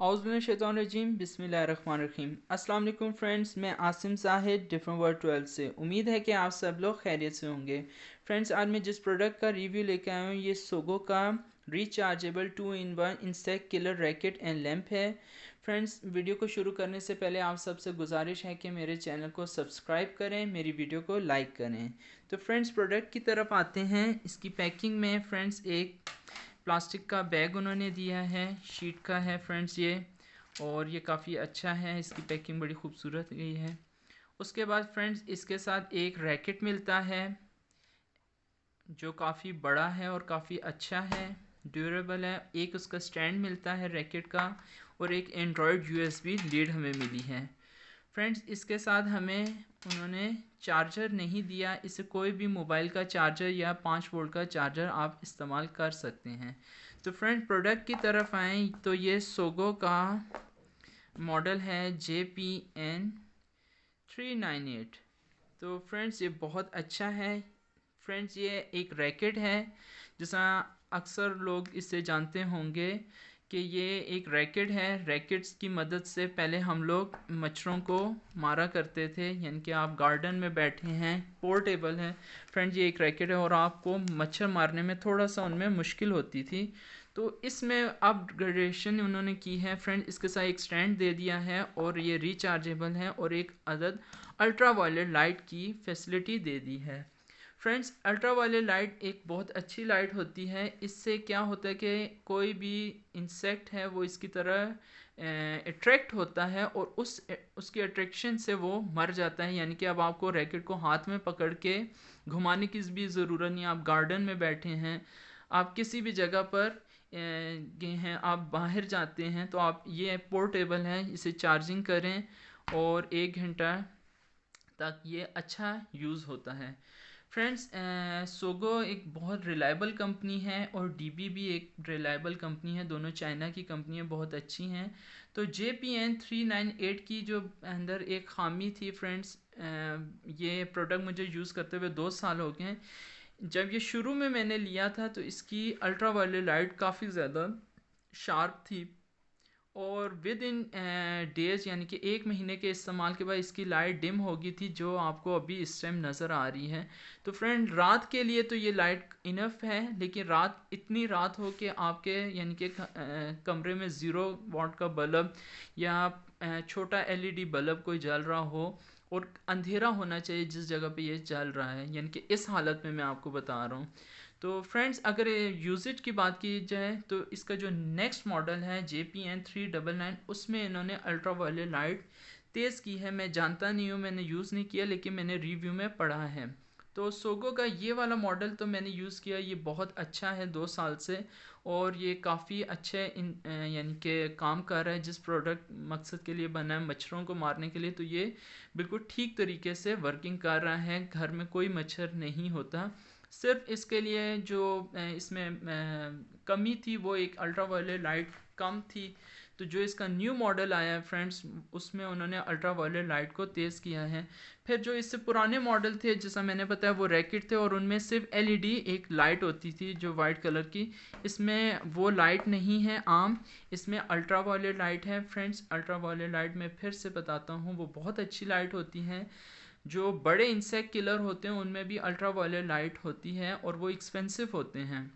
औज़ुबिल्लाहिमिनश्शैतानिर्रजीम बिस्मिल्लाहिर्रहमानिर्रहीम। अस्सलाम वालेकुम फ्रेंड्स, मैं आसिम ज़ाहिद डिफरेंट वर्ल्ड 12 से उम्मीद है कि आप सब लोग खैरियत से होंगे। फ्रेंड्स, आज मैं जिस प्रोडक्ट का रिव्यू लेकर आया हूँ ये सोगो का rechargeable 2 in 1 insect killer racket and lamp है। फ्रेंड्स, वीडियो को शुरू करने से पहले आप सबसे गुजारिश है कि मेरे चैनल को सब्सक्राइब करें, मेरी वीडियो को लाइक करें। तो फ्रेंड्स, प्रोडक्ट की तरफ आते हैं। इसकी पैकिंग में फ्रेंड्स एक प्लास्टिक का बैग उन्होंने दिया है, शीट का है फ्रेंड्स ये, और ये काफ़ी अच्छा है, इसकी पैकिंग बड़ी खूबसूरत गई है। उसके बाद फ्रेंड्स इसके साथ एक रैकेट मिलता है जो काफ़ी बड़ा है और काफ़ी अच्छा है, ड्यूरेबल है। एक उसका स्टैंड मिलता है रैकेट का, और एक एंड्रॉयड यूएसबी लीड हमें मिली है। फ्रेंड्स, इसके साथ हमें उन्होंने चार्जर नहीं दिया, इसे कोई भी मोबाइल का चार्जर या 5 वोल्ट का चार्जर आप इस्तेमाल कर सकते हैं। तो फ्रेंड, प्रोडक्ट की तरफ आएँ तो ये सोगो का मॉडल है JPN398। तो फ्रेंड्स, ये बहुत अच्छा है। फ्रेंड्स, ये एक रैकेट है, जैसा अक्सर लोग इसे जानते होंगे कि ये एक रैकेट है। रैकेट्स की मदद से पहले हम लोग मच्छरों को मारा करते थे, यानी कि आप गार्डन में बैठे हैं, पोर्टेबल है। फ्रेंड्स, ये एक रैकेट है और आपको मच्छर मारने में थोड़ा सा उनमें मुश्किल होती थी। तो इसमें अपग्रेडेशन उन्होंने की है फ्रेंड, इसके साथ एक स्टैंड दे दिया है और ये रिचार्जेबल है, और एक अदद अल्ट्रा वायलेट लाइट की फैसिलिटी दे दी है। फ्रेंड्स, अल्ट्रा वायलेट लाइट एक बहुत अच्छी लाइट होती है। इससे क्या होता है कि कोई भी इंसेक्ट है वो इसकी तरह अट्रैक्ट होता है, और उसकी अट्रैक्शन से वो मर जाता है। यानी कि अब आपको रैकेट को हाथ में पकड़ के घुमाने की भी ज़रूरत नहीं। आप गार्डन में बैठे हैं, आप किसी भी जगह पर गए हैं, आप बाहर जाते हैं, तो आप ये पोर्टेबल है, इसे चार्जिंग करें और 1 घंटा तक ये अच्छा यूज़ होता है। फ्रेंड्स, सोगो एक बहुत रिलायबल कंपनी है और डीबी भी एक रिलायबल कंपनी है। दोनों चाइना की कंपनियां बहुत अच्छी हैं। तो JPN398 की जो अंदर एक खामी थी फ्रेंड्स, ये प्रोडक्ट मुझे यूज़ करते हुए 2 साल हो गए हैं। जब ये शुरू में मैंने लिया था तो इसकी अल्ट्रा वायलेट लाइट काफ़ी ज़्यादा शार्प थी, और विद इन डेज़ यानी कि 1 महीने के इस्तेमाल के बाद इसकी लाइट डिम हो गई थी, जो आपको अभी इस टाइम नज़र आ रही है। तो फ्रेंड, रात के लिए तो ये लाइट इनफ है, लेकिन रात इतनी रात हो कि आपके यानी कि कमरे में 0 वाट का बल्ब या छोटा एलईडी बल्ब कोई जल रहा हो, और अंधेरा होना चाहिए जिस जगह पे ये चल रहा है, यानी कि इस हालत में मैं आपको बता रहा हूँ। तो फ्रेंड्स, अगर यूजेज की बात की जाए तो इसका जो नेक्स्ट मॉडल है JPN399, उसमें इन्होंने अल्ट्रा वायलेट लाइट तेज़ की है। मैं जानता नहीं हूँ, मैंने यूज़ नहीं किया, लेकिन मैंने रिव्यू में पढ़ा है। तो सोगो का ये वाला मॉडल तो मैंने यूज़ किया, ये बहुत अच्छा है 2 साल से, और ये काफ़ी अच्छे यानी कि काम कर रहा है जिस प्रोडक्ट मकसद के लिए बना है, मच्छरों को मारने के लिए। तो ये बिल्कुल ठीक तरीके से वर्किंग कर रहा है, घर में कोई मच्छर नहीं होता। सिर्फ इसके लिए जो इसमें कमी थी वो एक अल्ट्रा वायलेट लाइट कम थी। तो जो इसका न्यू मॉडल आया है फ्रेंड्स, उसमें उन्होंने अल्ट्रा वायलेट लाइट को तेज़ किया है। फिर जो इससे पुराने मॉडल थे, जैसा मैंने बताया, वो रैकेट थे और उनमें सिर्फ एलईडी एक लाइट होती थी जो वाइट कलर की। इसमें वो लाइट नहीं है आम, इसमें अल्ट्रा वायलेट लाइट है। फ्रेंड्स, अल्ट्रा वायलेट लाइट मैं फिर से बताता हूँ, वो बहुत अच्छी लाइट होती है। जो बड़े इंसेक्ट किलर होते हैं उनमें भी अल्ट्रा वायलेट लाइट होती है, और वो एक्सपेंसिव होते हैं।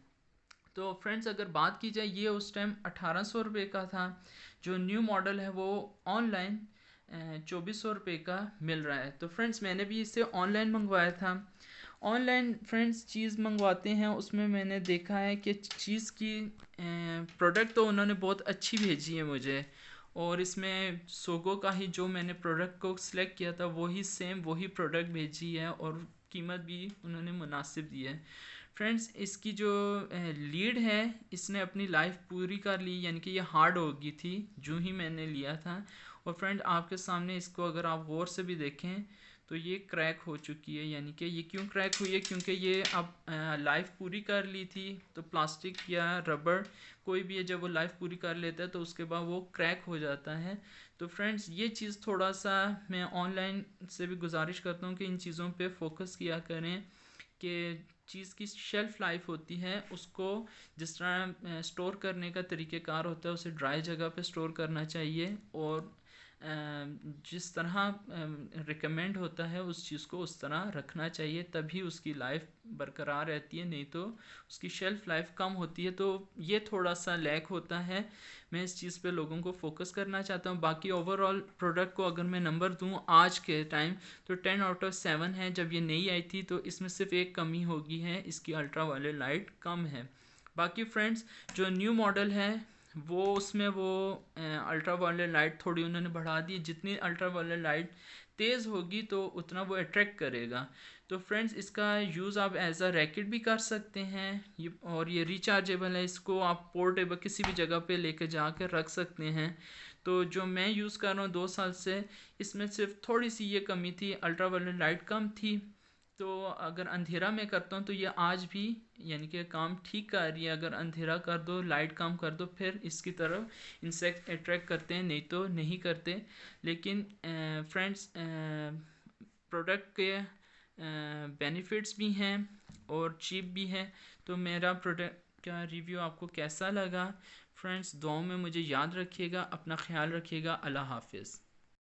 तो फ्रेंड्स, अगर बात की जाए, ये उस टाइम 1800 रुपये का था। जो न्यू मॉडल है वो ऑनलाइन 2400 रुपये का मिल रहा है। तो फ्रेंड्स, मैंने भी इसे ऑनलाइन मंगवाया था। ऑनलाइन फ्रेंड्स चीज़ मंगवाते हैं, उसमें मैंने देखा है कि चीज़ की प्रोडक्ट तो उन्होंने बहुत अच्छी भेजी है मुझे, और इसमें सोगो का ही जो मैंने प्रोडक्ट को सिलेक्ट किया था वही सेम वही प्रोडक्ट भेजी है, और कीमत भी उन्होंने मुनासिब दी है। फ्रेंड्स, इसकी जो लीड है, इसने अपनी लाइफ पूरी कर ली, यानी कि ये हार्ड हो गई थी जो ही मैंने लिया था। और फ्रेंड, आपके सामने इसको अगर आप गौर से भी देखें तो ये क्रैक हो चुकी है। यानी कि ये क्यों क्रैक हुई है, क्योंकि ये अब लाइफ पूरी कर ली थी। तो प्लास्टिक या रबड़ कोई भी है, जब वो लाइफ पूरी कर लेता है तो उसके बाद वो क्रैक हो जाता है। तो फ्रेंड्स, ये चीज़ थोड़ा सा मैं ऑनलाइन से भी गुजारिश करता हूँ कि इन चीज़ों पे फोकस किया करें, कि चीज़ की शेल्फ़ लाइफ होती है उसको जिस तरह स्टोर करने का तरीक़ेकार होता है उसे ड्राई जगह पे स्टोर करना चाहिए, और जिस तरह रिकमेंड होता है उस चीज़ को उस तरह रखना चाहिए, तभी उसकी लाइफ बरकरार रहती है, नहीं तो उसकी शेल्फ़ लाइफ कम होती है। तो ये थोड़ा सा लैक होता है, मैं इस चीज़ पे लोगों को फोकस करना चाहता हूँ। बाकी ओवरऑल प्रोडक्ट को अगर मैं नंबर दूँ आज के टाइम, तो 10/7 है। जब ये नई आई थी तो इसमें सिर्फ एक कमी होगी है, इसकी अल्ट्रा वायलेट लाइट कम है। बाकी फ्रेंड्स जो न्यू मॉडल है वो उसमें वो अल्ट्रा वायलेट लाइट थोड़ी उन्होंने बढ़ा दी, जितनी अल्ट्रा वायलेट लाइट तेज़ होगी तो उतना वो अट्रैक्ट करेगा। तो फ्रेंड्स इसका यूज़ आप एज अ रैकेट भी कर सकते हैं, और ये रिचार्जेबल है, इसको आप पोर्टेबल किसी भी जगह पे लेके जाकर रख सकते हैं। तो जो मैं यूज़ कर रहा हूँ 2 साल से, इसमें सिर्फ थोड़ी सी ये कमी थी, अल्ट्रा वायलेट लाइट कम थी। तो अगर अंधेरा में करता हूँ तो ये आज भी यानी कि काम ठीक कर रही है। अगर अंधेरा कर दो, लाइट कम कर दो, फिर इसकी तरफ इंसेक्ट अट्रैक्ट करते हैं, नहीं तो नहीं करते। लेकिन फ्रेंड्स प्रोडक्ट के बेनिफिट्स भी हैं और चीप भी है। तो मेरा प्रोडक्ट का रिव्यू आपको कैसा लगा फ्रेंड्स, दुआओं में मुझे याद रखिएगा, अपना ख्याल रखिएगा। अल्लाह हाफिज़।